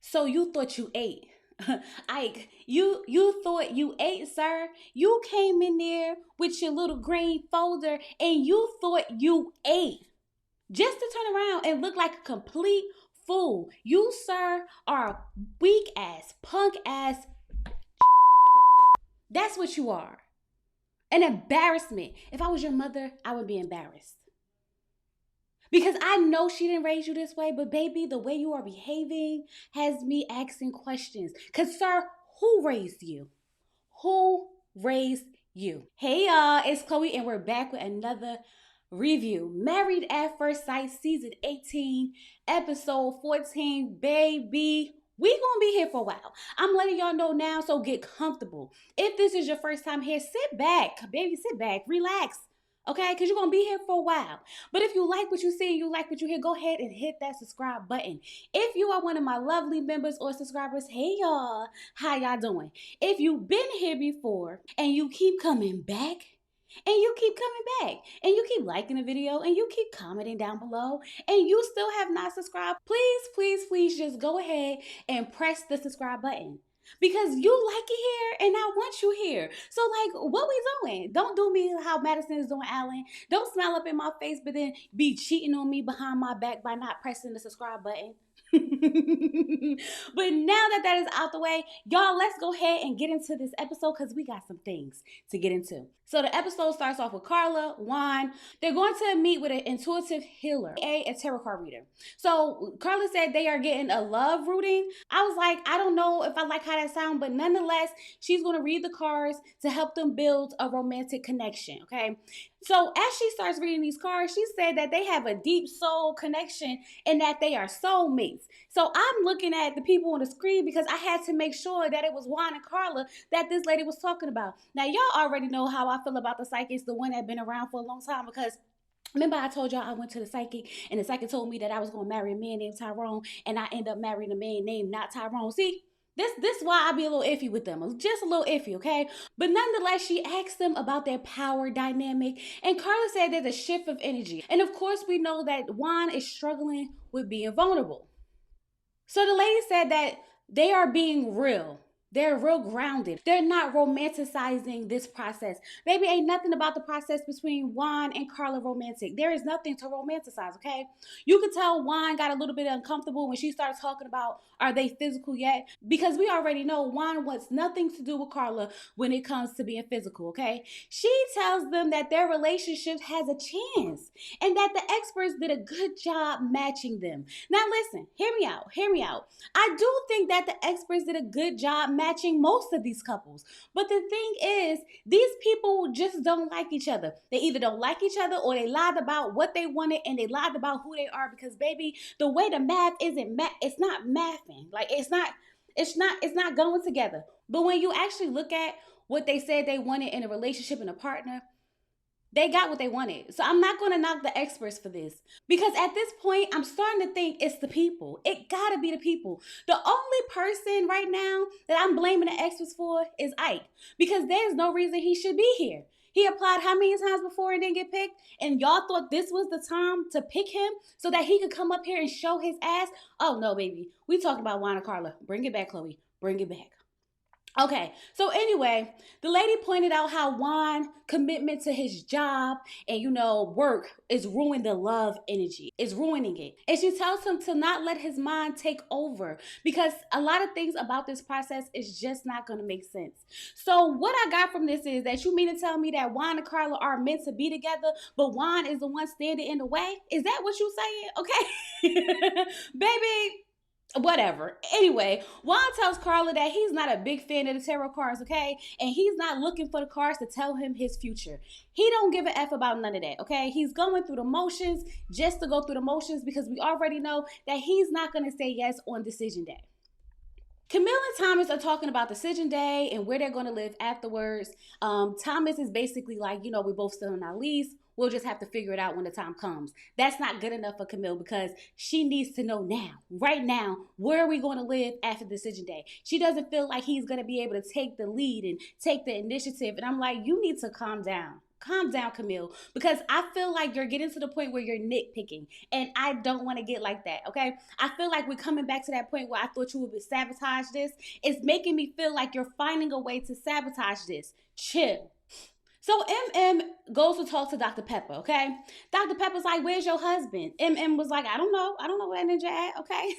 So you thought you ate. Ike, you thought you ate, sir. You came in there with your little green folder and you thought you ate. Just to turn around and look like a complete fool. You, sir, are a weak ass, punk ass. That's what you are. An embarrassment. If I was your mother, I would be embarrassed. Because I know she didn't raise you this way, but baby, the way you are behaving has me asking questions. Because, sir, who raised you? Who raised you? Hey, y'all, it's Chloe, and we're back with another review. Married at First Sight, season 18, episode 14. Baby, we gonna be here for a while. I'm letting y'all know now, so get comfortable. If this is your first time here, sit back. Baby, sit back, relax. Okay, because you're going to be here for a while. But if you like what you see and you like what you hear, go ahead and hit that subscribe button. If you are one of my lovely members or subscribers, hey y'all, how y'all doing? If you've been here before and you keep coming back, and you keep coming back, and you keep liking the video, and you keep commenting down below, and you still have not subscribed, please just go ahead and press the subscribe button. Because you like it here and I want you here. So like, what we doing? Don't do me how Madison is doing Alan. Don't smile up in my face but then be cheating on me behind my back by not pressing the subscribe button. But now that is out the way, y'all, let's go ahead and get into this episode because we got some things to get into. So the episode starts off with Carla, Juan. They're going to meet with an intuitive healer, a tarot card reader. So Carla said they are getting a love reading. I was like, I don't know if I like how that sounds, but nonetheless, she's going to read the cards to help them build a romantic connection, okay? So as she starts reading these cards, she said that they have a deep soul connection and that they are soulmates. So I'm looking at the people on the screen because I had to make sure that it was Juan and Carla that this lady was talking about. Now, y'all already know how I feel about the psychics, the one that been around for a long time, because remember I told y'all I went to the psychic and the psychic told me that I was going to marry a man named Tyrone and I end up marrying a man named not Tyrone. See? This why I be a little iffy with them. Just a little iffy, okay? But nonetheless, she asked them about their power dynamic. And Carla said there's a shift of energy. And of course, we know that Juan is struggling with being vulnerable. So the lady said that they are being real. They're real grounded. They're not romanticizing this process. Baby, ain't nothing about the process between Juan and Carla romantic. There is nothing to romanticize, okay? You can tell Juan got a little bit uncomfortable when she starts talking about, are they physical yet? Because we already know Juan wants nothing to do with Carla when it comes to being physical, okay? She tells them that their relationship has a chance and that the experts did a good job matching them. Now listen, hear me out. I do think that the experts did a good job matching most of these couples. But the thing is, these people just don't like each other. They either don't like each other or they lied about what they wanted and they lied about who they are because baby, the way the math isn't it's not mathing. Like it's not going together. But when you actually look at what they said they wanted in a relationship and a partner, they got what they wanted. So I'm not going to knock the experts for this. Because at this point, I'm starting to think it's the people. It got to be the people. The only person right now that I'm blaming the experts for is Ike. Because there's no reason he should be here. He applied how many times before and didn't get picked? And y'all thought this was the time to pick him so that he could come up here and show his ass? Oh, no, baby. We talking about Juan and Carla. Bring it back, Chloe. Bring it back. Okay, so anyway, the lady pointed out how Juan's commitment to his job and, work is ruining the love energy. It's ruining it. And she tells him to not let his mind take over because a lot of things about this process is just not going to make sense. So what I got from this is that you mean to tell me that Juan and Carla are meant to be together, but Juan is the one standing in the way? Is that what you saying? Okay, baby. Whatever. Anyway, Juan tells Carla that he's not a big fan of the tarot cards, okay? And he's not looking for the cards to tell him his future. He don't give a F about none of that, okay? He's going through the motions just to go through the motions because we already know that he's not going to say yes on decision day. Camille and Thomas are talking about decision day and where they're going to live afterwards. Thomas is basically like, we both still on our lease. We'll just have to figure it out when the time comes. That's not good enough for Camille because she needs to know now, right now, where are we going to live after decision day? She doesn't feel like he's going to be able to take the lead and take the initiative. And I'm like, you need to calm down. Calm down, Camille, because I feel like you're getting to the point where you're nitpicking, and I don't want to get like that, okay? I feel like we're coming back to that point where I thought you would sabotage this. It's making me feel like you're finding a way to sabotage this. Chill. So MM goes to talk to Dr. Pepper, okay? Dr. Pepper's like, where's your husband? MM was like, I don't know. I don't know where that ninja at, okay?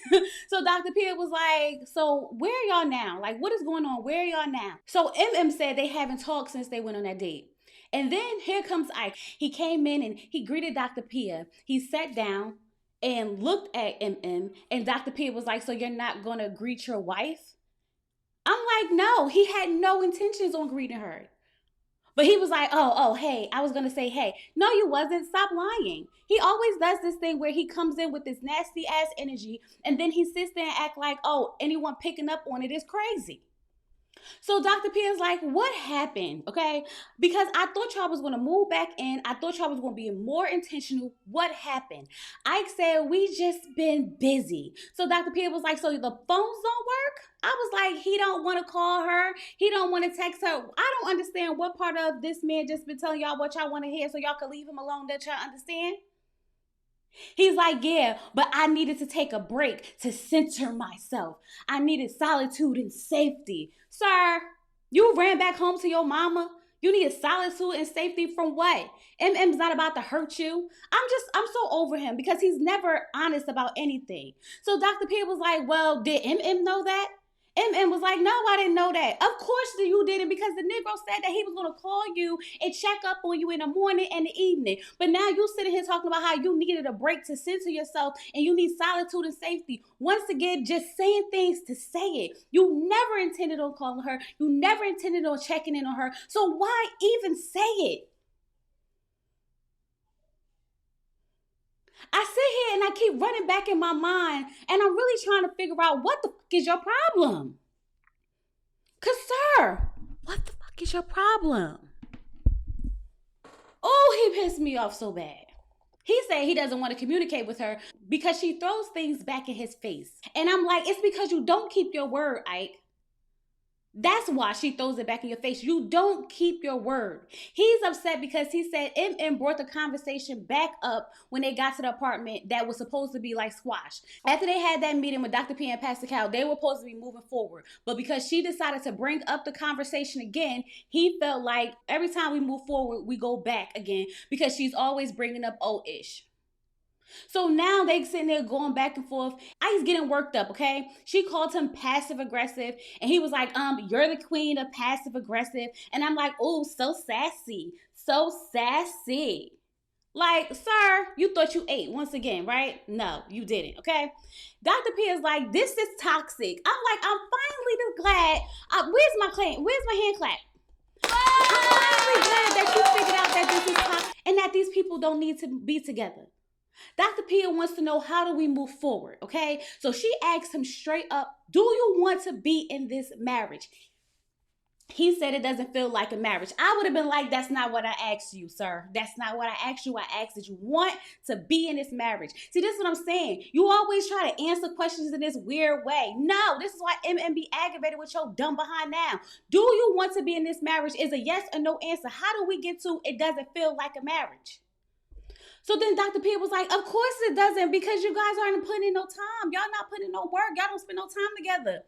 So Dr. Pierre was like, so where are y'all now? Like, what is going on? Where are y'all now? So MM said they haven't talked since they went on that date. And then here comes Ike. He came in and he greeted Dr. Pierre. He sat down and looked at MM, and Dr. Pierre was like, so you're not going to greet your wife? I'm like, no, he had no intentions on greeting her. But he was like, hey, I was going to say, hey. No, you wasn't. Stop lying. He always does this thing where he comes in with this nasty ass energy, and then he sits there and act like, oh, anyone picking up on it is crazy. So Dr. P is like, what happened? Okay, because I thought y'all was going to move back in. I thought y'all was going to be more intentional. What happened? Ike said, we just been busy. So Dr. P was like, so the phones don't work? I was like, he don't want to call her. He don't want to text her. I don't understand what part of this man just been telling y'all what y'all want to hear so y'all can leave him alone, that y'all understand. He's like, yeah, but I needed to take a break to center myself. I needed solitude and safety. Sir, you ran back home to your mama. You needed solitude and safety from what? MM's not about to hurt you. I'm so over him because he's never honest about anything. So Dr. P was like, well, did MM know that? MM was like, no, I didn't know that. Of course you didn't, because the Negro said that he was going to call you and check up on you in the morning and the evening. But now you sitting here talking about how you needed a break to center yourself and you need solitude and safety. Once again, just saying things to say it. You never intended on calling her. You never intended on checking in on her. So why even say it? I sit here and I keep running back in my mind, and I'm really trying to figure out what the fuck is your problem? Cause sir, what the fuck is your problem? Oh, he pissed me off so bad. He said he doesn't want to communicate with her because she throws things back in his face. And I'm like, it's because you don't keep your word, Ike. That's why she throws it back in your face. You don't keep your word. He's upset because he said MM brought the conversation back up when they got to the apartment that was supposed to be like squash. After they had that meeting with Dr. P and Pastor Cal, they were supposed to be moving forward. But because she decided to bring up the conversation again, he felt like every time we move forward, we go back again because she's always bringing up old-ish. So now they sitting there going back and forth. Ike's getting worked up, okay? She called him passive aggressive, and he was like, you're the queen of passive aggressive. And I'm like, oh, so sassy. So sassy. Like, sir, you thought you ate once again, right? No, you didn't, okay? Dr. P is like, this is toxic. I'm like, I'm finally glad. Where's my hand clap? I'm finally glad that you figured out that this is toxic and that these people don't need to be together. Dr. Pia wants to know, how do we move forward, okay? So she asked him straight up, do you want to be in this marriage? He said it doesn't feel like a marriage. I would have been like, that's not what I asked you, sir. That's not what I asked you. I asked that you want to be in this marriage. See, this is what I'm saying. You always try to answer questions in this weird way. No, this is why MM be aggravated with your dumb behind now. Do you want to be in this marriage is a yes or no answer. How do we get to it doesn't feel like a marriage? So then Dr. P was like, of course it doesn't, because you guys aren't putting in no time. Y'all not putting in no work. Y'all don't spend no time together.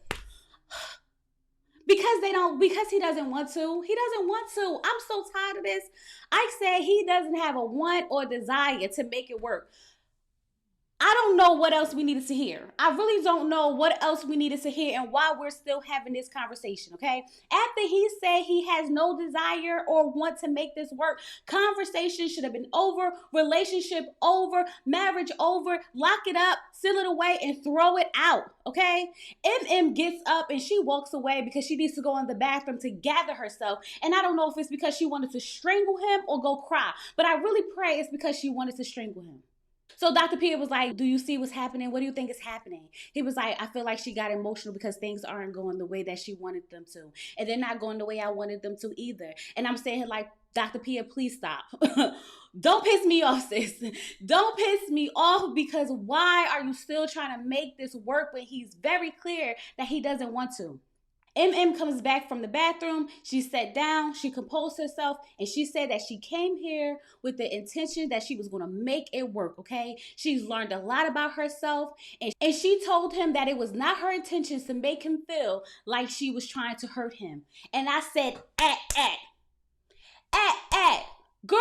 Because he doesn't want to. He doesn't want to. I'm so tired of this. Ike said he doesn't have a want or desire to make it work. I don't know what else we needed to hear. I really don't know what else we needed to hear and why we're still having this conversation, okay? After he said he has no desire or want to make this work, conversation should have been over, relationship over, marriage over, lock it up, seal it away, and throw it out, okay? MM gets up and she walks away because she needs to go in the bathroom to gather herself. And I don't know if it's because she wanted to strangle him or go cry, but I really pray it's because she wanted to strangle him. So Dr. Pierre was like, do you see what's happening? What do you think is happening? He was like, I feel like she got emotional because things aren't going the way that she wanted them to. And they're not going the way I wanted them to either. And I'm saying, like, Dr. Pierre, please stop. Don't piss me off, sis. Don't piss me off, because why are you still trying to make this work when he's very clear that he doesn't want to? MM comes back from the bathroom. She sat down, she composed herself, and she said that she came here with the intention that she was going to make it work, okay? She's learned a lot about herself, and she told him that it was not her intentions to make him feel like she was trying to hurt him. And I said, at. Girl,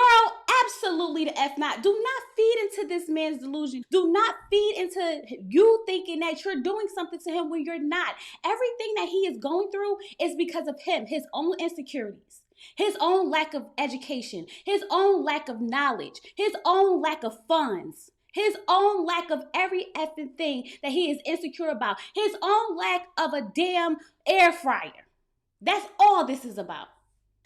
absolutely the F not. Do not feed into this man's delusion. Do not feed into you thinking that you're doing something to him when you're not. Everything that he is going through is because of him, his own insecurities, his own lack of education, his own lack of knowledge, his own lack of funds. His own lack of every effing thing that he is insecure about. His own lack of a damn air fryer. That's all this is about.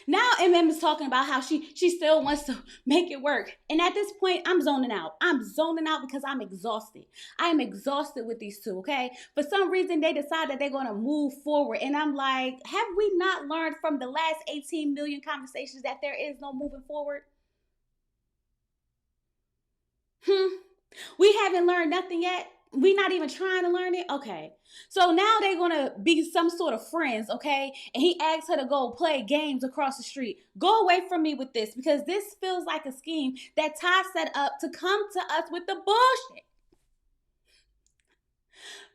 Now MM is talking about how she still wants to make it work. And at this point, I'm zoning out. I'm zoning out because I'm exhausted. I am exhausted with these two, okay? For some reason, they decide that they're going to move forward. And I'm like, have we not learned from the last 18 million conversations that there is no moving forward? We haven't learned nothing yet. We not even trying to learn it. Okay. So now they're gonna be some sort of friends, okay? And he asks her to go play games across the street. Go away from me with this because this feels like a scheme that Ty set up to come to us with the bullshit.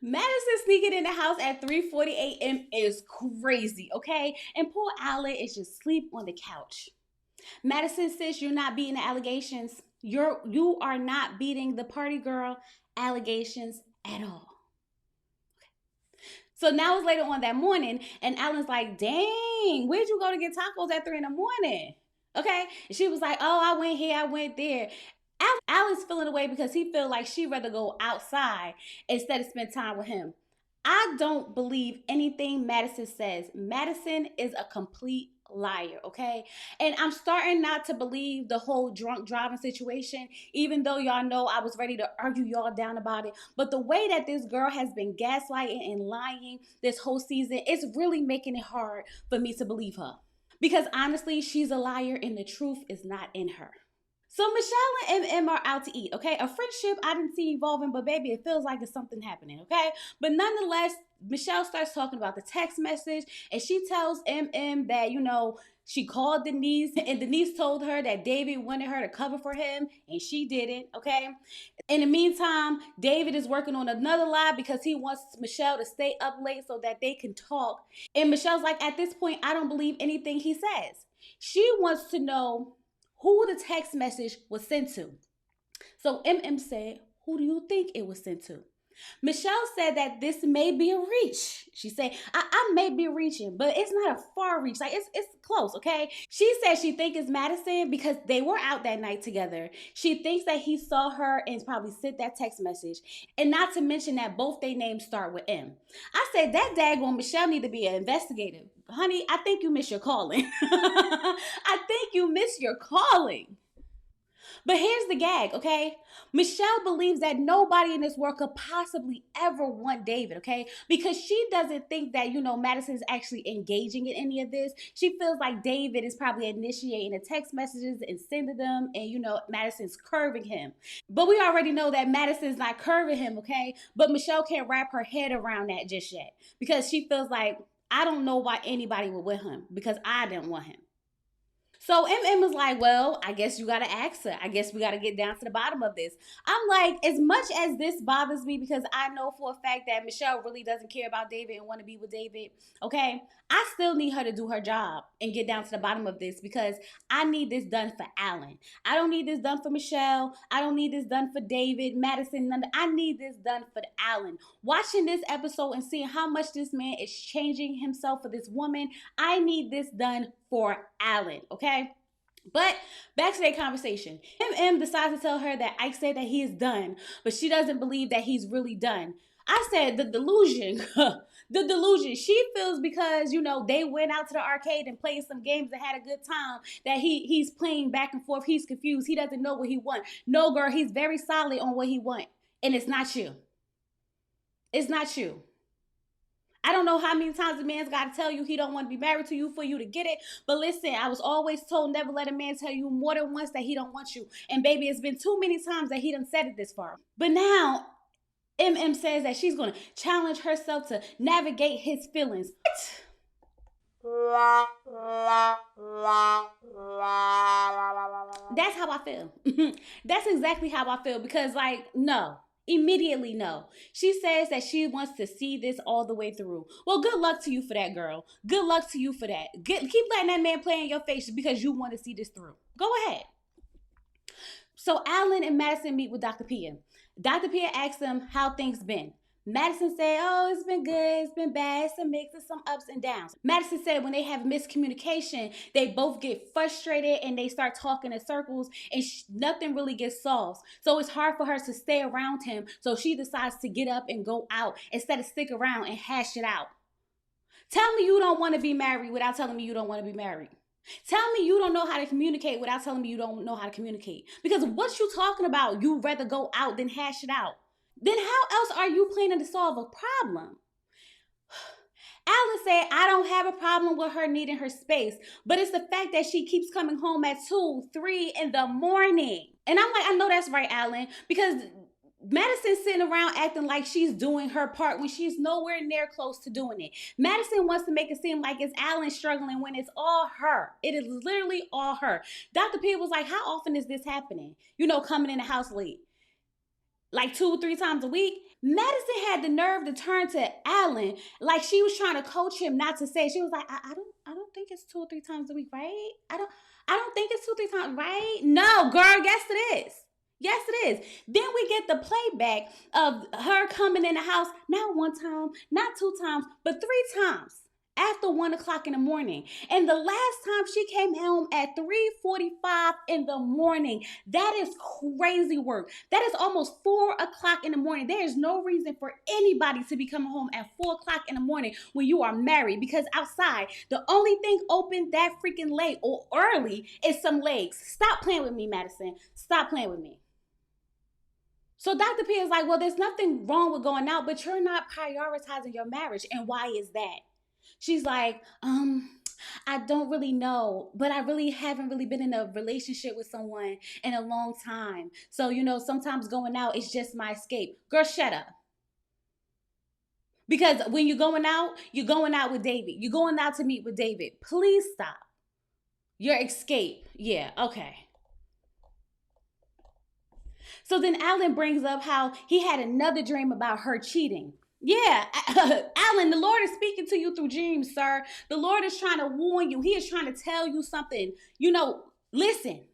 Madison sneaking in the house at 3:40 a.m. is crazy, okay? And poor Alan is just asleep on the couch. Madison says you're not beating the allegations. You are not beating the party girl allegations at all. So now it's later on that morning, and Alan's like, dang, where'd you go to get tacos at 3 in the morning? Okay. And she was like, oh, I went here, I went there. Alan's feeling away because he feel like she'd rather go outside instead of spend time with him. I don't believe anything Madison says. Madison is a complete liar, okay? And I'm starting not to believe the whole drunk driving situation, even though y'all know I was ready to argue y'all down about it. But the way that this girl has been gaslighting and lying this whole season, it's really making it hard for me to believe her. Because honestly, she's a liar and the truth is not in her. So Michelle and MM are out to eat, okay? A friendship I didn't see evolving, but baby, it feels like there's something happening, okay? But nonetheless, Michelle starts talking about the text message, and she tells MM that, she called Denise, and Denise told her that David wanted her to cover for him, and she didn't, okay? In the meantime, David is working on another lie because he wants Michelle to stay up late so that they can talk. And Michelle's like, at this point, I don't believe anything he says. She wants to know who the text message was sent to. So MM said, who do you think it was sent to? Michelle said that this may be a reach. She said, I may be reaching, but it's not a far reach. Like, it's close, okay? She said she thinks it's Madison because they were out that night together. She thinks that he saw her and probably sent that text message. And not to mention that both their names start with M. I said, that daggone Michelle need to be an investigator. Honey, I think you miss your calling. I think you miss your calling. But here's the gag, okay? Michelle believes that nobody in this world could possibly ever want David, okay? Because she doesn't think that, Madison's actually engaging in any of this. She feels like David is probably initiating the text messages and sending them, and, Madison's curving him. But we already know that Madison's not curving him, okay? But Michelle can't wrap her head around that just yet because she feels like, I don't know why anybody would want him because I didn't want him. So MM was like, well, I guess you got to ask her. I guess we got to get down to the bottom of this. I'm like, as much as this bothers me because I know for a fact that Michelle really doesn't care about David and want to be with David, okay, I still need her to do her job and get down to the bottom of this because I need this done for Alan. I don't need this done for Michelle. I don't need this done for David, Madison, none. I need this done for Alan. Watching this episode and seeing how much this man is changing himself for this woman, I need this done for Alan, okay? But back to their conversation. MM decides to tell her that Ike said that he is done, but she doesn't believe that he's really done. I said the delusion, the delusion. She feels because, they went out to the arcade and played some games and had a good time that he's playing back and forth. He's confused. He doesn't know what he wants. No, girl, he's very solid on what he wants. And it's not you. It's not you. I don't know how many times a man's got to tell you he don't want to be married to you for you to get it. But listen, I was always told never let a man tell you more than once that he don't want you. And baby, it's been too many times that he done said it this far. But now, MM says that she's going to challenge herself to navigate his feelings. What? That's how I feel. That's exactly how I feel because, like, no. Immediately, no. She says that she wants to see this all the way through. Well, good luck to you for that, girl. Good luck to you for that. Keep letting that man play in your face because you want to see this through. Go ahead. So Alan and Madison meet with Dr. Pia. Dr. Pia asks them how things been. Madison said, oh, it's been good, it's been bad, it's a mix of some ups and downs. Madison said when they have miscommunication, they both get frustrated and they start talking in circles and nothing really gets solved. So it's hard for her to stay around him. So she decides to get up and go out instead of stick around and hash it out. Tell me you don't want to be married without telling me you don't want to be married. Tell me you don't know how to communicate without telling me you don't know how to communicate. Because what you talking about, you'd rather go out than hash it out. Then how else are you planning to solve a problem? Alice said, I don't have a problem with her needing her space, but it's the fact that she keeps coming home at 2, 3 in the morning. And I'm like, I know that's right, Alan, because Madison's sitting around acting like she's doing her part when she's nowhere near close to doing it. Madison wants to make it seem like it's Alan struggling when it's all her. It is literally all her. Dr. P was like, how often is this happening? You know, coming in the house late. Like 2 or 3 times a week. Madison had the nerve to turn to Alan like she was trying to coach him not to say. She was like, I don't think it's 2 or 3 times a week, right? I don't think it's 2 or 3 times, right? No, girl, yes it is. Yes, it is. Then we get the playback of her coming in the house, not 1 time, not 2 times, but 3 times after 1 o'clock in the morning. And the last time she came home at 3:45 in the morning. That is crazy work. That is almost 4 o'clock in the morning. There is no reason for anybody to be coming home at 4 o'clock in the morning when you are married, because outside, the only thing open that freaking late or early is some legs. Stop playing with me, Madison. Stop playing with me. So Dr. P is like, well, there's nothing wrong with going out, but you're not prioritizing your marriage. And why is that? She's like, I don't really know, but I really haven't really been in a relationship with someone in a long time. So, you know, sometimes going out is just my escape. Girl, shut up. Because when you're going out with David. You're going out to meet with David. Please stop. Your escape. Yeah, okay. So then Alan brings up how he had another dream about her cheating. Yeah, Alan, the Lord is speaking to you through dreams, sir. The Lord is trying to warn you. He is trying to tell you something. You know, listen,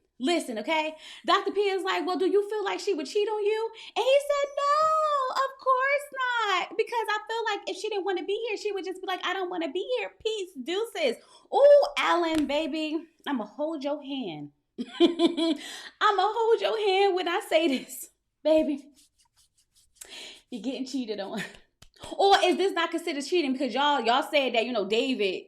okay? Dr. P is like, well, do you feel like she would cheat on you? And he said, no, of course not. Because I feel like if she didn't want to be here, she would just be like, I don't want to be here. Peace, deuces. Oh, Alan, baby, I'm going to hold your hand. I'm going to hold your hand when I say this, baby. You're getting cheated on. Or is this not considered cheating? Because y'all said that, you know, David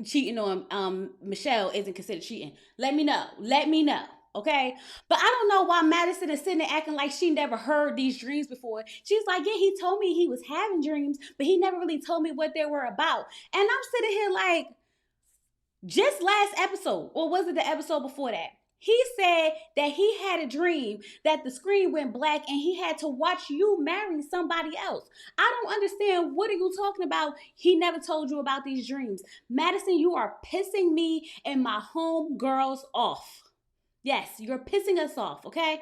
cheating on Michelle isn't considered cheating. Let me know. Okay? But I don't know why Madison is sitting there acting like she never heard these dreams before. She's like, yeah, he told me he was having dreams, but he never really told me what they were about. And I'm sitting here like, just last episode, or was it the episode before that? He said that he had a dream that the screen went black and he had to watch you marry somebody else. I don't understand. What are you talking about? He never told you about these dreams. Madison, you are pissing me and my home girls off. Yes, you're pissing us off, okay?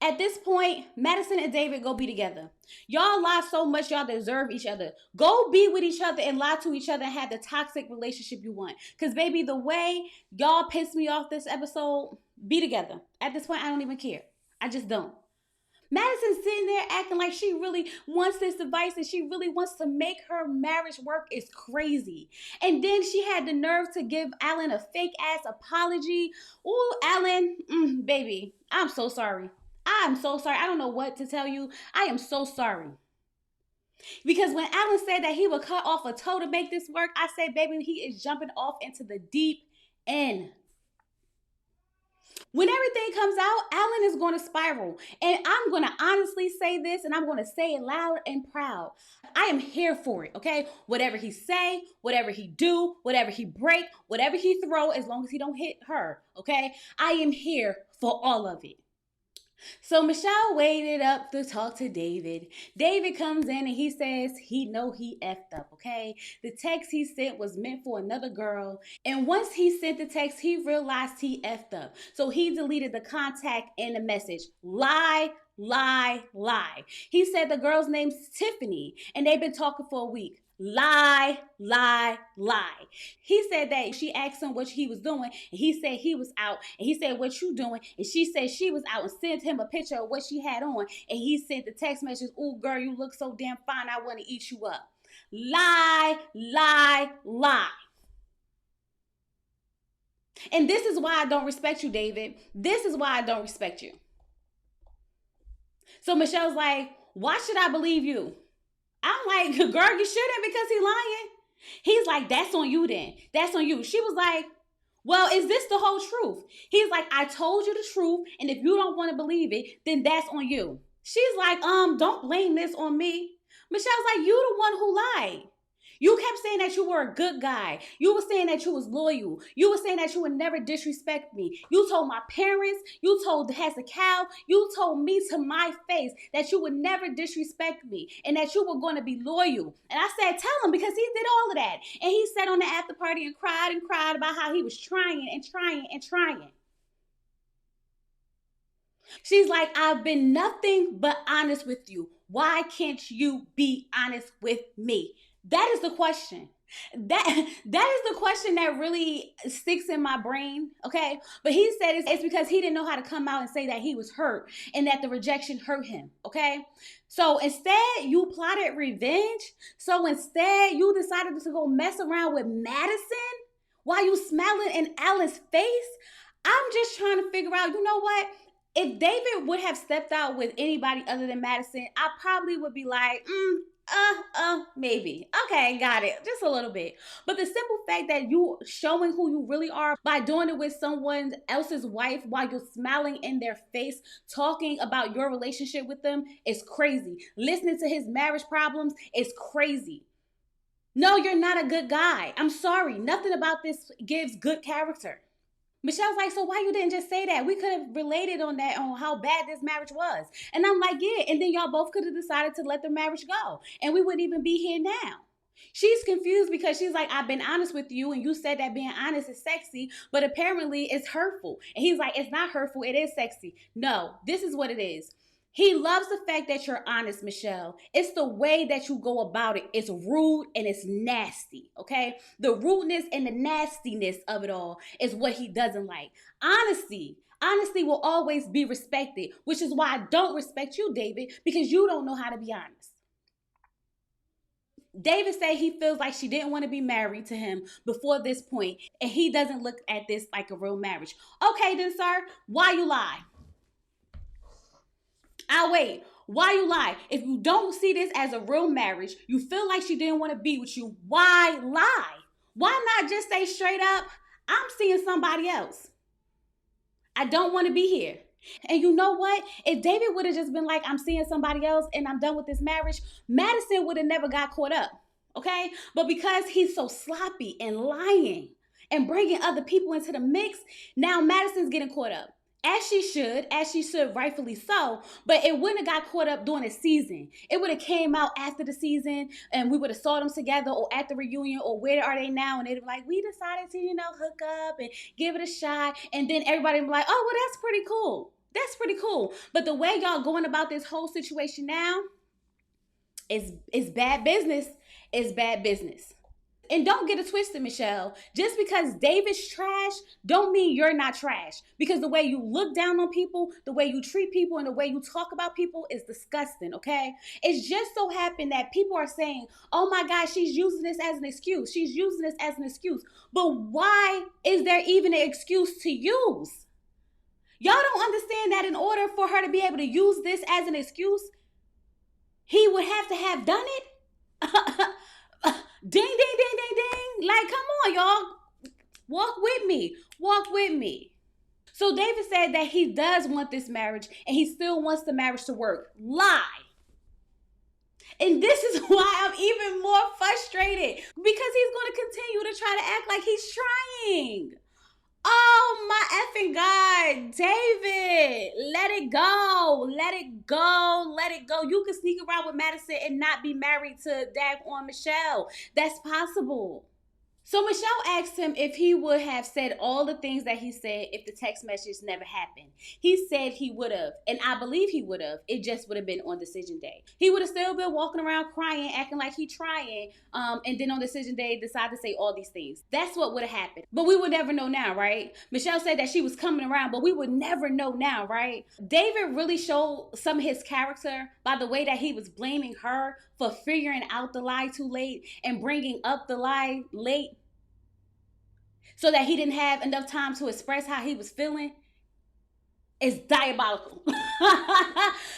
At this point, Madison and David go be together. Y'all lie so much, y'all deserve each other. Go be with each other and lie to each other and have the toxic relationship you want. Because, baby, the way y'all pissed me off this episode, be together. At this point, I don't even care. I just don't. Madison's sitting there acting like she really wants this advice and she really wants to make her marriage work. Is crazy. And then she had the nerve to give Alan a fake-ass apology. Ooh, Alan, baby, I'm so sorry. I'm so sorry. I don't know what to tell you. I am so sorry. Because when Alan said that he would cut off a toe to make this work, I said, baby, he is jumping off into the deep end. When everything comes out, Alan is going to spiral. And I'm going to honestly say this, and I'm going to say it loud and proud. I am here for it, okay? Whatever he say, whatever he do, whatever he break, whatever he throw, as long as he don't hit her, okay? I am here for all of it. So Michelle waited up to talk to David. David comes in and he says he know he effed up, okay? The text he sent was meant for another girl. And once he sent the text, he realized he effed up. So he deleted the contact and the message. Lie, lie, lie. He said the girl's name's Tiffany and they've been talking for a week. Lie, lie, lie. He said that she asked him what he was doing, and he said he was out. And he said, "What you doing?" And she said she was out, and sent him a picture of what she had on. And he sent the text message, "Ooh, girl, you look so damn fine. I want to eat you up." Lie, lie, lie. And this is why I don't respect you, David. This is why I don't respect you. So Michelle's like, "Why should I believe you?" I'm like, "Girl, you shouldn't because he lying." He's like, "That's on you then. That's on you." She was like, "Well, is this the whole truth?" He's like, "I told you the truth, and if you don't want to believe it, then that's on you." She's like, "Don't blame this on me." Michelle's like, "You the one who lied. You kept saying that you were a good guy. You were saying that you was loyal. You were saying that you would never disrespect me. You told my parents, you told Hezekiah, you told me to my face that you would never disrespect me and that you were going to be loyal." And I said, "Tell him," because he did all of that. And he sat on the after party and cried about how he was trying and trying and trying. She's like, "I've been nothing but honest with you. Why can't you be honest with me?" That is the question. That is the question that really sticks in my brain. Okay. But he said it's because he didn't know how to come out and say that he was hurt and that the rejection hurt him. Okay. So instead, you plotted revenge. So instead, you decided to go mess around with Madison while you smiling in Alan's face. I'm just trying to figure out, you know what? If David would have stepped out with anybody other than Madison, I probably would be like, maybe. Okay, got it. Just a little bit. But the simple fact that you showing who you really are by doing it with someone else's wife while you're smiling in their face, talking about your relationship with them is crazy. Listening to his marriage problems is crazy. No, you're not a good guy. I'm sorry. Nothing about this gives good character. Michelle's like, "So why you didn't just say that? We could have related on that, on how bad this marriage was." And I'm like, "Yeah." And then y'all both could have decided to let the marriage go. And we wouldn't even be here now. She's confused because she's like, "I've been honest with you, and you said that being honest is sexy, but apparently it's hurtful." And he's like, "It's not hurtful, it is sexy." No, this is what it is. He loves the fact that you're honest, Michelle. It's the way that you go about it. It's rude and it's nasty, okay? The rudeness and the nastiness of it all is what he doesn't like. Honesty will always be respected, which is why I don't respect you, David, because you don't know how to be honest. David said he feels like she didn't want to be married to him before this point, and he doesn't look at this like a real marriage. Okay, then, sir, why you lie? I'll wait. Why you lie? If you don't see this as a real marriage, you feel like she didn't want to be with you, why lie? Why not just say straight up, "I'm seeing somebody else. I don't want to be here." And you know what? If David would have just been like, "I'm seeing somebody else and I'm done with this marriage," Madison would have never got caught up. Okay? But because he's so sloppy and lying and bringing other people into the mix, now Madison's getting caught up. As she should, rightfully so. But it wouldn't have got caught up during the season. It would have came out after the season, and we would have saw them together, or at the reunion, or where are they now? And they'd be like, "We decided to, hook up and give it a shot." And then everybody would be like, "Oh, well, that's pretty cool. That's pretty cool." But the way y'all going about this whole situation now is bad business. It's bad business. And don't get it twisted, Michelle. Just because David's trash, don't mean you're not trash. Because the way you look down on people, the way you treat people, and the way you talk about people is disgusting, okay? It's just so happened that people are saying, "Oh my God, she's using this as an excuse. She's using this as an excuse." But why is there even an excuse to use? Y'all don't understand that in order for her to be able to use this as an excuse, he would have to have done it. Ding, ding, ding, ding, ding. Like, come on, y'all. Walk with me. Walk with me. So David said that he does want this marriage and he still wants the marriage to work. Lie. And this is why I'm even more frustrated, because he's going to continue to try to act like he's trying. Oh my effing God, David, let it go, let it go, let it go. You can sneak around with Madison and not be married to Dag on Michelle. That's possible. So Michelle asked him if he would have said all the things that he said if the text message never happened. He said he would have, and I believe he would have. It just would have been on decision day. He would have still been walking around crying, acting like he trying, and then on decision day decide to say all these things. That's what would have happened. But we would never know now, right? Michelle said that she was coming around, but we would never know now, right? David really showed some of his character by the way that he was blaming her for figuring out the lie too late and bringing up the lie late so that he didn't have enough time to express how he was feeling is diabolical.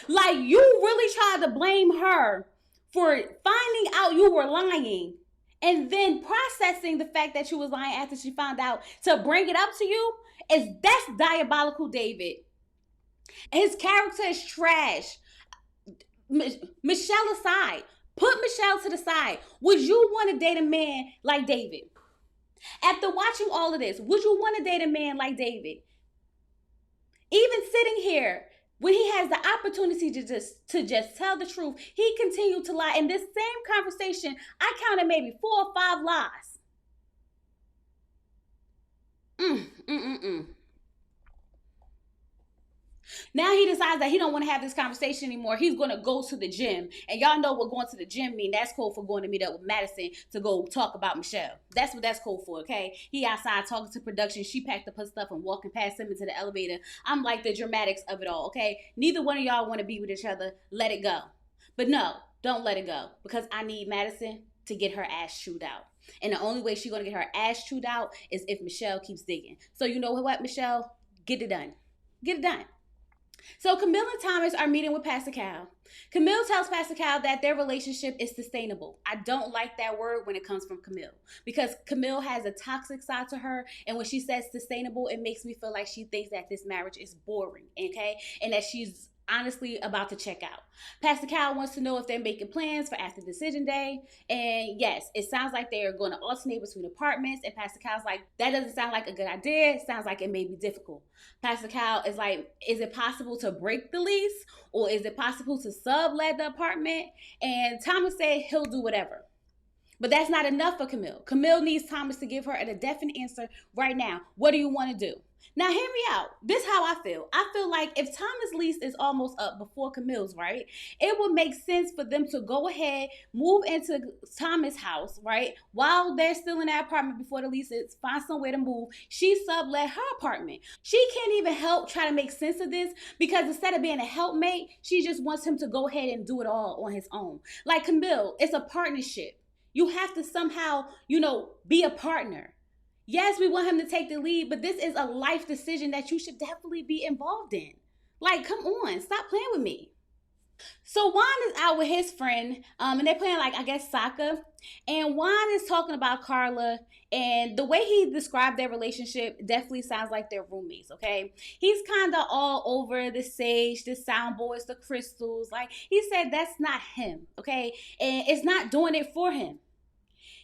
Like, you really tried to blame her for finding out you were lying and then processing the fact that you was lying after she found out to bring it up to you. That's diabolical, David. His character is trash. Michelle aside, put Michelle to the side. Would you want to date a man like David? After watching all of this, would you want to date a man like David? Even sitting here, when he has the opportunity to just tell the truth, he continued to lie. In this same conversation, I counted maybe 4 or 5 lies. Mm, mm, mm, mm. Now he decides that he don't want to have this conversation anymore. He's going to go to the gym. And y'all know what going to the gym mean. That's code for going to meet up with Madison to go talk about Michelle. That's what that's code for, okay? He outside talking to production. She packed up her stuff and walking past him into the elevator. I'm like the dramatics of it all, okay? Neither one of y'all want to be with each other. Let it go. But no, don't let it go. Because I need Madison to get her ass chewed out. And the only way she's going to get her ass chewed out is if Michelle keeps digging. So you know what, Michelle? Get it done. Get it done. So Camille and Thomas are meeting with Pastor Cal. Camille tells Pastor Cal that their relationship is sustainable. I don't like that word when it comes from Camille because Camille has a toxic side to her. And when she says sustainable, it makes me feel like she thinks that this marriage is boring, okay? And that she's honestly about to check out. Pastor Cal wants to know if they're making plans for after decision day. And yes, it sounds like they're going to alternate between apartments. And Pastor Cal's like, that doesn't sound like a good idea. It sounds like it may be difficult. Pastor Cal is like, is it possible to break the lease? Or is it possible to sublet the apartment? And Thomas said he'll do whatever. But that's not enough for Camille. Camille needs Thomas to give her a definite answer right now. What do you want to do? Now, hear me out. This is how I feel. I feel like if Thomas' lease is almost up before Camille's, right, it would make sense for them to go ahead, move into Thomas' house, right, while they're still in that apartment before the lease is, find somewhere to move. She sublet her apartment. She can't even help try to make sense of this because instead of being a helpmate, she just wants him to go ahead and do it all on his own. Like Camille, it's a partnership. You have to somehow, be a partner. Yes, we want him to take the lead, but this is a life decision that you should definitely be involved in. Like, come on, stop playing with me. So Juan is out with his friend, and they're playing, like, I guess, soccer. And Juan is talking about Carla, and the way he described their relationship definitely sounds like they're roommates, okay? He's kind of all over the sage, the soundboards, the crystals. Like, he said that's not him, okay? And it's not doing it for him.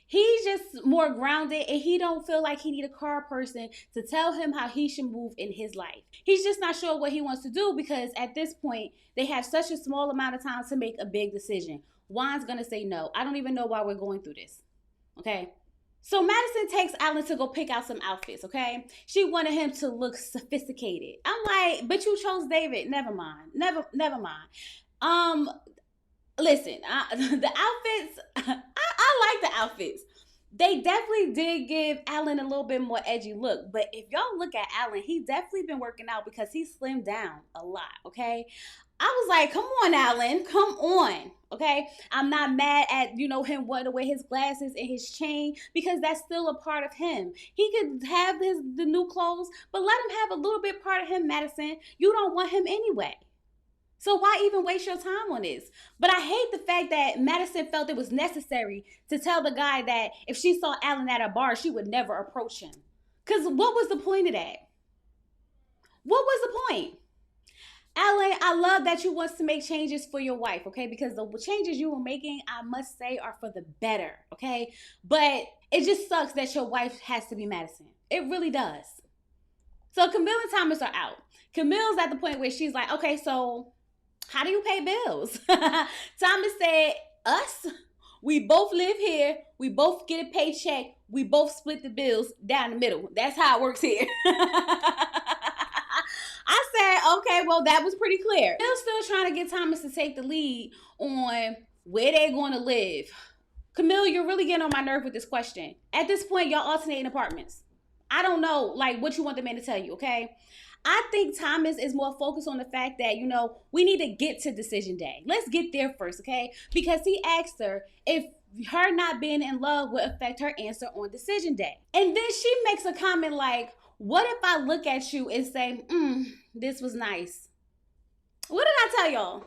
He's just more grounded and he don't feel like he need a car person to tell him how he should move in his life. He's just not sure what he wants to do because at this point, they have such a small amount of time to make a big decision. Juan's going to say no. I don't even know why we're going through this. Okay? So Madison takes Alan to go pick out some outfits, okay? She wanted him to look sophisticated. I'm like, but you chose David. Never mind. Never mind. Listen, the outfits, I like the outfits. They definitely did give Alan a little bit more edgy look. But if y'all look at Alan, he's definitely been working out because he slimmed down a lot, okay? I was like, come on, Alan, come on, okay? I'm not mad at, him wanting to wear his glasses and his chain because that's still a part of him. He could have the new clothes, but let him have a little bit part of him, Madison. You don't want him anyway. So why even waste your time on this? But I hate the fact that Madison felt it was necessary to tell the guy that if she saw Alan at a bar, she would never approach him. Because what was the point of that? What was the point? Alan, I love that you want to make changes for your wife, okay? Because the changes you were making, I must say, are for the better, okay? But it just sucks that your wife has to be Madison. It really does. So Camille and Thomas are out. Camille's at the point where she's like, okay, so how do you pay bills? Thomas said, us. We both live here. We both get a paycheck. We both split the bills down the middle. That's how it works here. I said, okay, well, that was pretty clear. They're still trying to get Thomas to take the lead on where they're going to live. Camille, you're really getting on my nerve with this question. At this point, y'all alternating apartments. I don't know, like, what you want the man to tell you, okay? I think Thomas is more focused on the fact that, we need to get to decision day. Let's get there first, okay? Because he asked her if her not being in love would affect her answer on decision day. And then she makes a comment like, what if I look at you and say, this was nice? What did I tell y'all?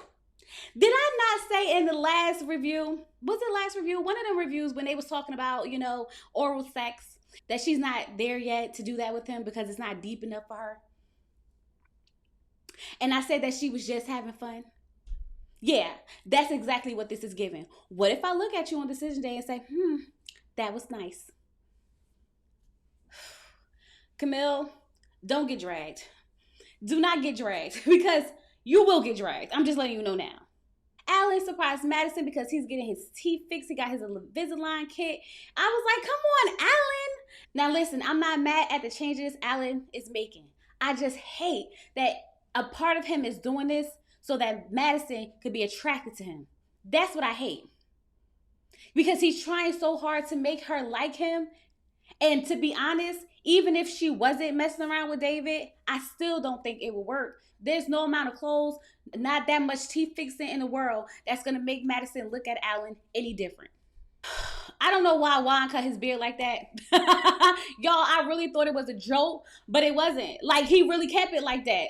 Did I not say in the last review, was it last review? One of the reviews when they was talking about, oral sex, that she's not there yet to do that with him because it's not deep enough for her. And I said that she was just having fun. Yeah, that's exactly what this is giving. What if I look at you on decision day and say, that was nice? Camille, don't get dragged. Do not get dragged because you will get dragged. I'm just letting you know now. Alan surprised Madison because he's getting his teeth fixed. He got his Invisalign kit. I was like, come on, Alan. Now listen, I'm not mad at the changes Alan is making. I just hate that a part of him is doing this so that Madison could be attracted to him. That's what I hate. Because he's trying so hard to make her like him. And to be honest, even if she wasn't messing around with David, I still don't think it would work. There's no amount of clothes, not that much teeth fixing in the world that's going to make Madison look at Alan any different. I don't know why Juan cut his beard like that. Y'all, I really thought it was a joke, but it wasn't. Like, he really kept it like that.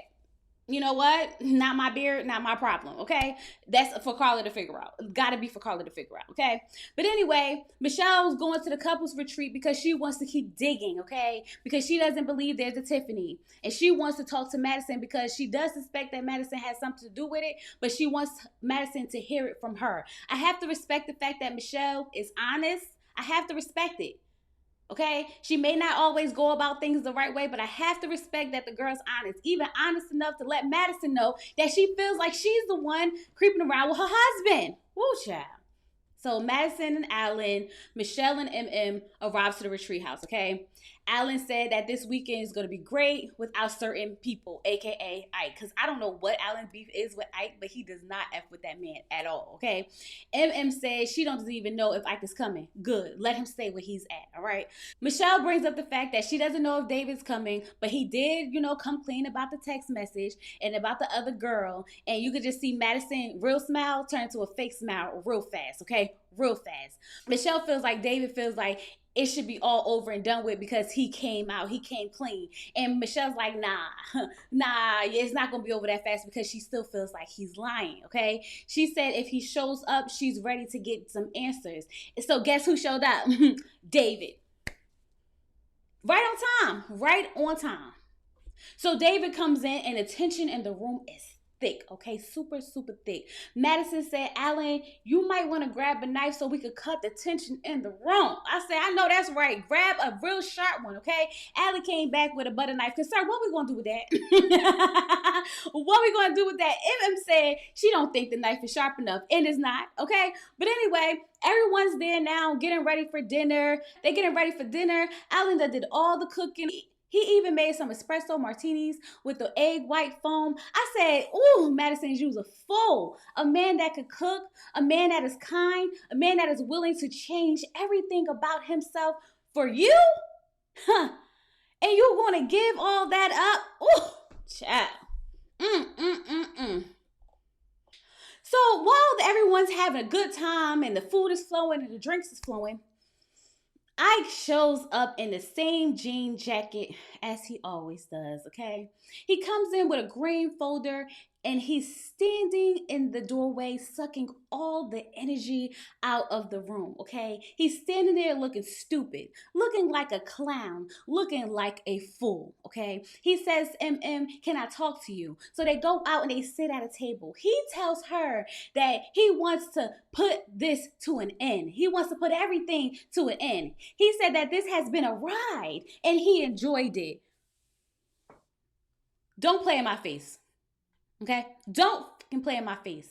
You know what? Not my beard, not my problem, okay? That's for Carla to figure out. Gotta be for Carla to figure out, okay? But anyway, Michelle's going to the couples retreat because she wants to keep digging, okay? Because she doesn't believe there's a Tiffany. And she wants to talk to Madison because she does suspect that Madison has something to do with it, but she wants Madison to hear it from her. I have to respect the fact that Michelle is honest. I have to respect it. Okay, she may not always go about things the right way, but I have to respect that the girl's honest, even honest enough to let Madison know that she feels like she's the one creeping around with her husband. Woo, child. So Madison and Alan, Michelle and MM arrived to the retreat house, okay? Alan said that this weekend is going to be great without certain people, a.k.a. Ike. Because I don't know what Alan's beef is with Ike, but he does not F with that man at all, okay? MM said she doesn't even know if Ike is coming. Good. Let him stay where he's at, all right? Michelle brings up the fact that she doesn't know if David's coming, but he did, come clean about the text message and about the other girl. And you could just see Madison real smile turn to a fake smile real fast, okay? Real fast. Michelle feels like David feels like it should be all over and done with because he came out, he came clean. And Michelle's like, nah, it's not gonna be over that fast because she still feels like he's lying, okay? She said if he shows up, she's ready to get some answers. So guess who showed up? David. Right on time. So David comes in and the tension in the room is thick, okay? Super, super thick. Madison said, Alan, you might want to grab a knife so we could cut the tension in the room. I said, I know that's right. Grab a real sharp one, okay? Alan came back with a butter knife. Because, sir, what we going to do with that? What we going to do with that? MM said she don't think the knife is sharp enough. And it's not, okay? But anyway, everyone's there now getting ready for dinner. They're getting ready for dinner. Alan did all the cooking. He even made some espresso martinis with the egg white foam. I said, ooh, Madison, you's a fool. A man that could cook, a man that is kind, a man that is willing to change everything about himself for you? Huh. And you're going to give all that up? Ooh, child. So while everyone's having a good time and the food is flowing and the drinks is flowing, Ike shows up in the same jean jacket as he always does, okay? He comes in with a green folder and he's standing in the doorway sucking all the energy out of the room, okay? He's standing there looking stupid, looking like a clown, looking like a fool, okay? He says, can I talk to you? So they go out and they sit at a table. He tells her that he wants to put this to an end. He wants to put everything to an end. He said that this has been a ride and he enjoyed it. Don't play in my face. Okay? Don't fucking play in my face.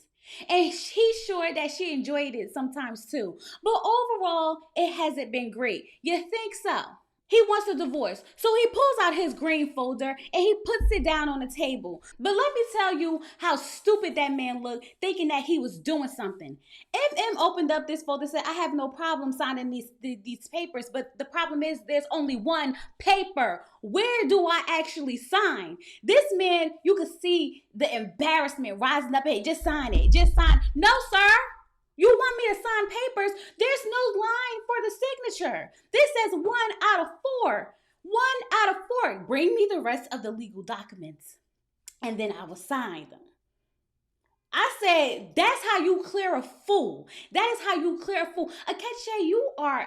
And he's sure that she enjoyed it sometimes too. But overall, it hasn't been great. You think so? He wants a divorce. So he pulls out his green folder and he puts it down on the table. But let me tell you how stupid that man looked, thinking that he was doing something. M opened up this folder and said, I have no problem signing these papers, but the problem is there's only one paper. Where do I actually sign? This man, you could see the embarrassment rising up. Hey, just sign it. Just sign. No, sir. You want me to sign papers? There's no line for the signature. This says 1 out of 4. 1 out of 4. Bring me the rest of the legal documents, and then I will sign them. I said, that's how you clear a fool. That is how you clear a fool. Akeche, you are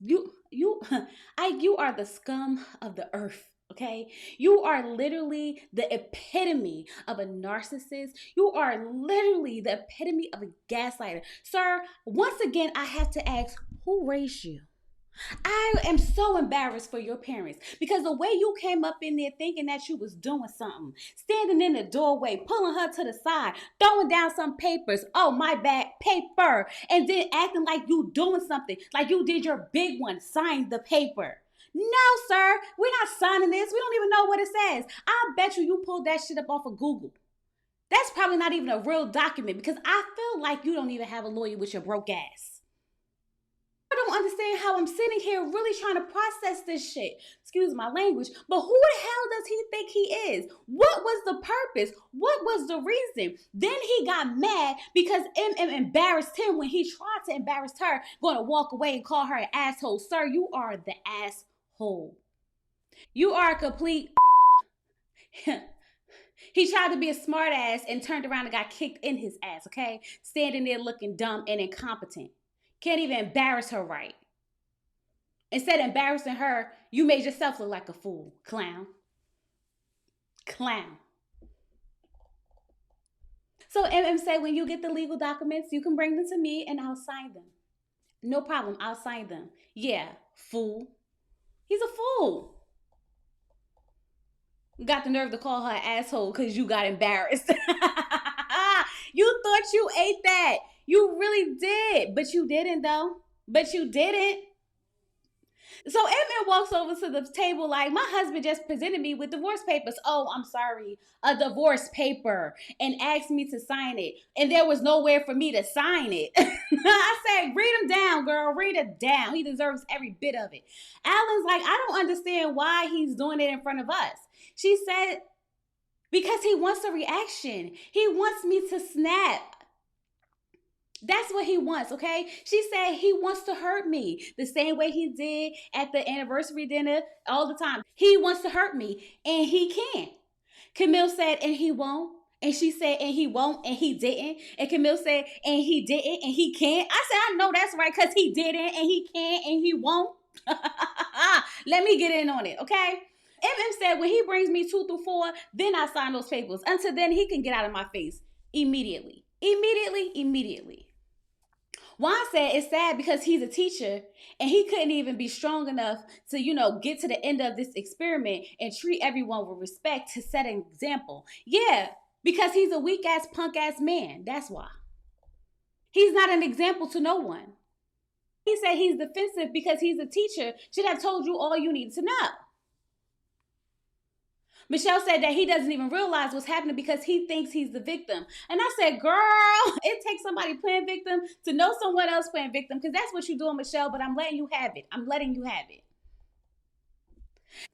you are the scum of the earth. Okay, you are literally the epitome of a narcissist. You are literally the epitome of a gaslighter. Sir, once again, I have to ask, who raised you? I am so embarrassed for your parents because the way you came up in there thinking that you was doing something, standing in the doorway, pulling her to the side, throwing down some papers, oh my bad, paper, and then acting like you doing something, like you did your big one, signed the paper. No, sir, we're not signing this. We don't even know what it says. I bet you pulled that shit up off of Google. That's probably not even a real document because I feel like you don't even have a lawyer with your broke ass. I don't understand how I'm sitting here really trying to process this shit. Excuse my language, but who the hell does he think he is? What was the purpose? What was the reason? Then he got mad because M embarrassed him when he tried to embarrass her, going to walk away and call her an asshole. Sir, you are the asshole. You are a complete. He tried to be a smart ass and turned around and got kicked in his ass, okay? Standing there looking dumb and incompetent. Can't even embarrass her right. Instead of embarrassing her, you made yourself look like a fool. Clown. Clown. So M said, when you get the legal documents, you can bring them to me and I'll sign them. No problem, I'll sign them. Yeah, fool. He's a fool. Got the nerve to call her an asshole because you got embarrassed. You thought you ate that. You really did. But you didn't, though. But you didn't. So Edmund walks over to the table like, my husband just presented me with divorce papers. Oh, I'm sorry. A divorce paper. And asked me to sign it. And there was nowhere for me to sign it. I said, read him down, girl. Read it down. He deserves every bit of it. Alan's like, I don't understand why he's doing it in front of us. She said, because he wants a reaction. He wants me to snap. That's what he wants, okay? She said he wants to hurt me the same way he did at the anniversary dinner all the time. He wants to hurt me, and he can't. Camille said, and he won't. And she said, and he won't, and he didn't. And Camille said, and he didn't, and he can't. I said, I know that's right, because he didn't, and he can't, and he won't. Let me get in on it, okay? Said, when he brings me 2 through 4, then I sign those papers. Until then, he can get out of my face immediately. Immediately. Juan said it's sad because he's a teacher and he couldn't even be strong enough to, get to the end of this experiment and treat everyone with respect to set an example. Yeah, because he's a weak ass, punk ass man. That's why. He's not an example to no one. He said he's defensive because he's a teacher. Should have told you all you need to know. Michelle said that he doesn't even realize what's happening because he thinks he's the victim. And I said, girl, it takes somebody playing victim to know someone else playing victim because that's what you're doing, Michelle, but I'm letting you have it.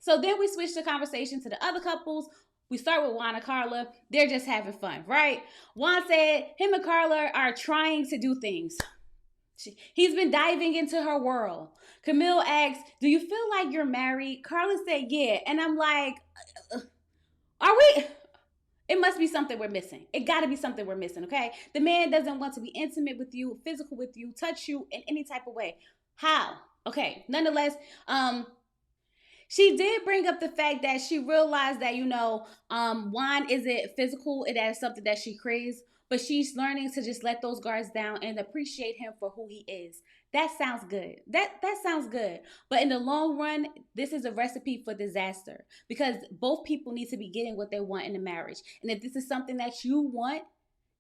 So then we switch the conversation to the other couples. We start with Juan and Carla. They're just having fun, right? Juan said him and Carla are trying to do things. He's been diving into her world. Camille asked, do you feel like you're married? Carla said, yeah. And I'm like, are we? It must be something we're missing. It got to be something we're missing, okay? The man doesn't want to be intimate with you, physical with you, touch you in any type of way. How? Okay, nonetheless, she did bring up the fact that she realized that, wine isn't physical. It is something that she craves. But she's learning to just let those guards down and appreciate him for who he is. That sounds good. That sounds good. But in the long run, this is a recipe for disaster because both people need to be getting what they want in a marriage. And if this is something that you want,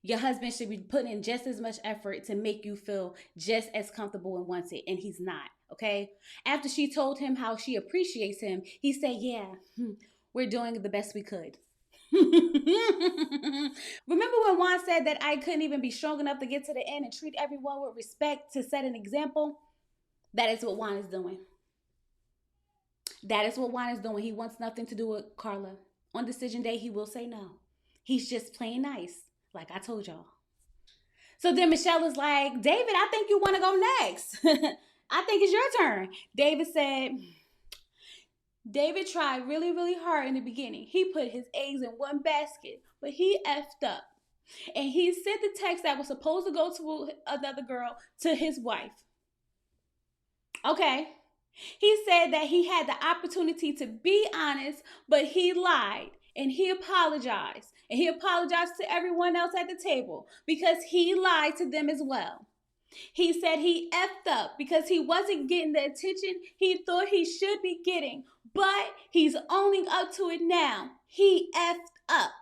your husband should be putting in just as much effort to make you feel just as comfortable and wanted, and he's not. Okay. After she told him how she appreciates him, he said, "Yeah, we're doing the best we could." Remember when Juan said that I couldn't even be strong enough to get to the end and treat everyone with respect to set an example? That is what Juan is doing. That is what Juan is doing. He wants nothing to do with Carla. On decision day, he will say no. He's just playing nice, like I told y'all. So then Michelle is like, "David, I think you want to go next. I think it's your turn." David said, David tried really, really hard in the beginning. He put his eggs in one basket, but he effed up. And he sent the text that was supposed to go to another girl to his wife. Okay. He said that he had the opportunity to be honest, but he lied and he apologized. And he apologized to everyone else at the table because he lied to them as well. He said he effed up because he wasn't getting the attention he thought he should be getting, but he's owning up to it now. He effed up.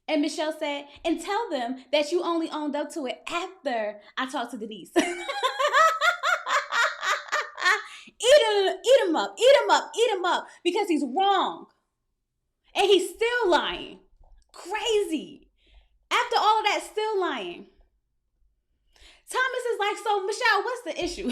And Michelle said, "And tell them that you only owned up to it after I talked to Denise." Eat him up, eat him up, eat him up, because he's wrong. And he's still lying. Crazy. After all of that, still lying. Thomas is like, "So Michelle, what's the issue?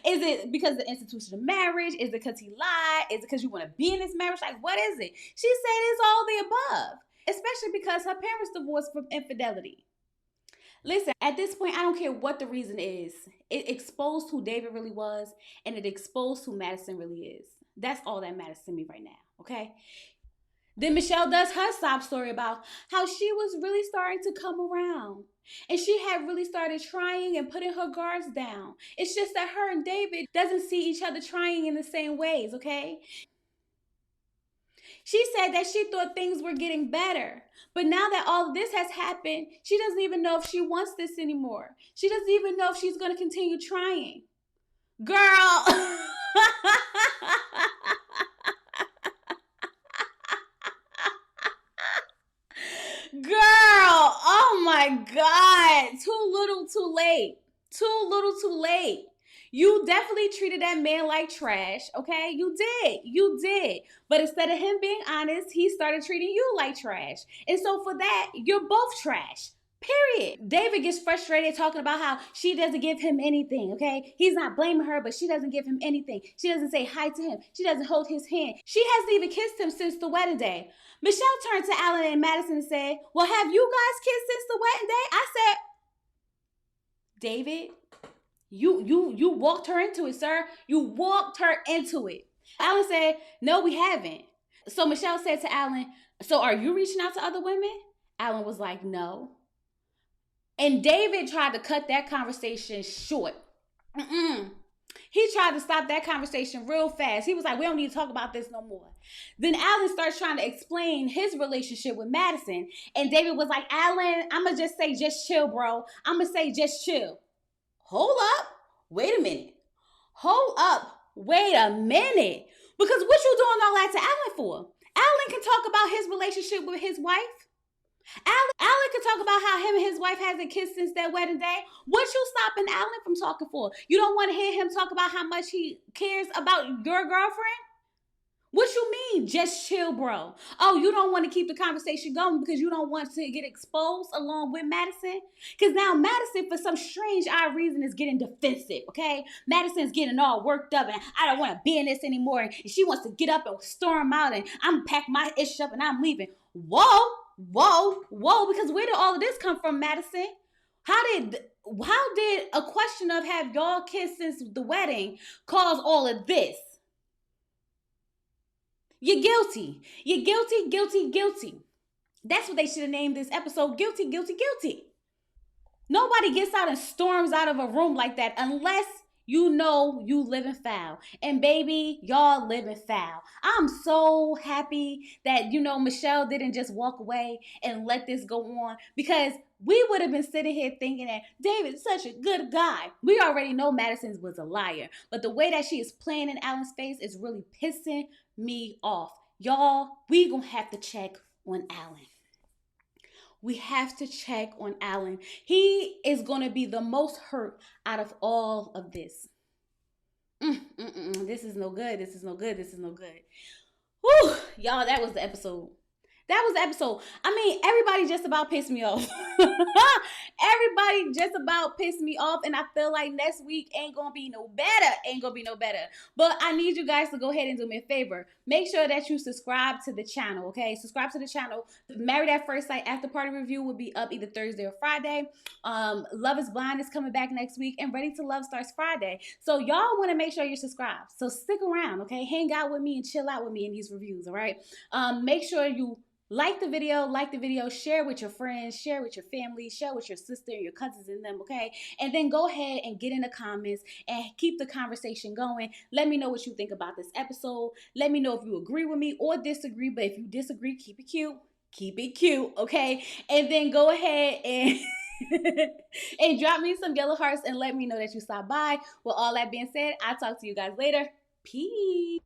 Is it because of the institution of marriage? Is it because he lied? Is it because you want to be in this marriage? Like, what is it?" She said it's all the above, especially because her parents divorced from infidelity. Listen, at this point, I don't care what the reason is. It exposed who David really was, and it exposed who Madison really is. That's all that matters to me right now, okay? Then Michelle does her sob story about how she was really starting to come around. And she had really started trying and putting her guards down. It's just that her and David doesn't see each other trying in the same ways, okay? She said that she thought things were getting better. But now that all of this has happened, she doesn't even know if she wants this anymore. She doesn't even know if she's going to continue trying. Girl. Girl, oh my God. Too little, too late. Too little, too late. You definitely treated that man like trash, okay? You did. You did. But instead of him being honest, he started treating you like trash. And so for that, you're both trash. Period. David gets frustrated talking about how she doesn't give him anything, okay? He's not blaming her, but she doesn't give him anything. She doesn't say hi to him. She doesn't hold his hand. She hasn't even kissed him since the wedding day. Michelle turned to Alan and Madison and said, "Well, have you guys kissed since the wedding day?" I said, "David, you walked her into it, sir. You walked her into it." Alan said, "No, we haven't." So Michelle said to Alan, "So are you reaching out to other women?" Alan was like, "No." And David tried to cut that conversation short. He tried to stop that conversation real fast. He was like, "We don't need to talk about this no more." Then Alan starts trying to explain his relationship with Madison. And David was like, "Alan, I'm going to just say just chill, bro. I'm going to say just chill." Hold up. Wait a minute. Hold up. Wait a minute. Because what you doing all that to Alan for? Alan can talk about his relationship with his wife. Alan can talk about how him and his wife hasn't kissed since their wedding day. What you stopping Alan from talking for? You don't want to hear him talk about how much he cares about your girlfriend? What you mean, just chill, bro? Oh, you don't want to keep the conversation going because you don't want to get exposed along with Madison? Because now Madison, for some strange, odd reason, is getting defensive, okay? Madison's getting all worked up and I don't want to be in this anymore. And she wants to get up and storm out and I'm pack my ish up and I'm leaving. Whoa, because where did all of this come from, Madison? How did a question of have y'all kissed since the wedding cause all of this? You're guilty. You're guilty, guilty, guilty. That's what they should have named this episode. Guilty, guilty, guilty. Nobody gets out and storms out of a room like that unless you know you living foul. And baby, y'all living foul. I'm so happy that, Michelle didn't just walk away and let this go on, because we would have been sitting here thinking that David's such a good guy. We already know Madison was a liar, but the way that she is playing in Alan's face is really pissing me off. Y'all, we gonna have to check on Alan. We have to check on Alan. He is gonna be the most hurt out of all of this. This is no good. This is no good. This is no good. Whew, y'all, that was the episode. That was the episode. I mean, everybody just about pissed me off. Everybody just about pissed me off, and I feel like next week ain't gonna be no better. Ain't gonna be no better. But I need you guys to go ahead and do me a favor. Make sure that you subscribe to the channel, okay? Subscribe to the channel. Married at First Sight After Party Review will be up either Thursday or Friday. Love is Blind is coming back next week, and Ready to Love starts Friday. So y'all want to make sure you're subscribed. So stick around, okay? Hang out with me and chill out with me in these reviews, all right? Make sure you like the video, share with your friends, share with your family, share with your sister and your cousins and them, okay? And then go ahead and get in the comments and keep the conversation going. Let me know what you think about this episode. Let me know if you agree with me or disagree, but if you disagree, keep it cute. Keep it cute, okay? And then go ahead and and drop me some yellow hearts and let me know that you stopped by. With all that being said, I'll talk to you guys later. Peace.